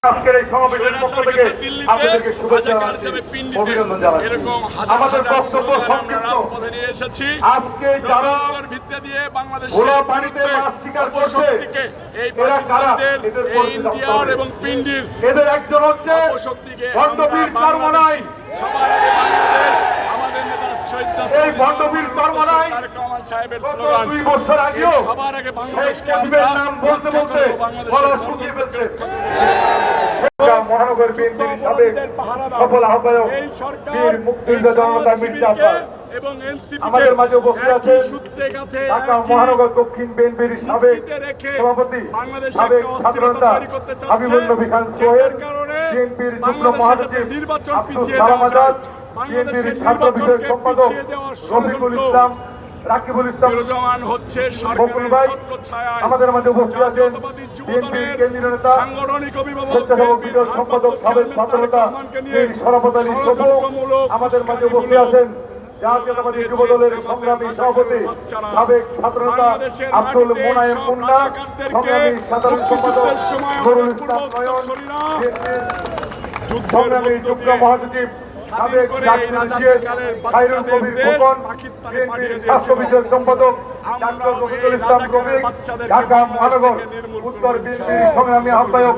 আজকের এই সমাবেশের পক্ষ থেকে আপনাদেরকে শুভেচ্ছা জানাচ্ছি, অভিনন্দন জানাচ্ছি। আমাদের বক্তব্য সংক্ষিপ্ত। আজকে যারা ভোলা পানিতে মাছ শিকার করছে এরা কারা? এদের ইন্ডিয়ার এবং পিন্ডির এদের একজন হচ্ছে ভণ্ডবীর চরমনাই। এই ভণ্ডবীর চরমনাই গত 2 বছর আগেও শেখ মুজিবের নাম বলতে বলতে গলা শুকিয়ে ফেলতে মহানগর বিএনপির সাবেক সফল আহ্বায়ক বীর মুক্তিযোদ্ধা জনতা মির্জা আব্বাস আমাদের মাঝে উপস্থিত আছেন। ঢাকা মহানগর দক্ষিণ বিএনপির সাবেক সভাপতি সাবেক ছাত্রনেতা হাবিবুল নবী খান সোহেল, বিএনপির যুগ্ম মহাসচিব আব্দুল সালাম আজাদ, বিএনপির ছাত্র বিষয়ক সম্পাদক রফিকুল ইসলাম, রাকিবুল ইসলাম, বকুল ভাই আমাদের মাঝে উপস্থিত আছেন। বিএনপির কেন্দ্রীয় নেতা স্বেচ্ছাসেবক বিষয়ক সম্পাদক সাবেক ছাত্রনেতা বীর শরাফত আলী সবু আমাদের মাঝে উপস্থিত আছেন। জাতীয়তাবাদী যুব দলের সংগ্রামী সভাপতি সাবেক ছাত্রনেতা আব্দুল মোনায়েম মুন্না, সংগ্রামী সাধারণ সম্পাদক নুরুল ইসলাম নয়ন, সংগ্রামী যুগ্ম মহাসচিব সাবেক খায়রুল কবির খোকন, বিএনপির স্বাস্থ্য বিষয়ক সম্পাদক ডাক্তার রফিকুল ইসলাম রফিক, ঢাকা মহানগর উত্তর বিএনপির সংগ্রামী আহ্বায়ক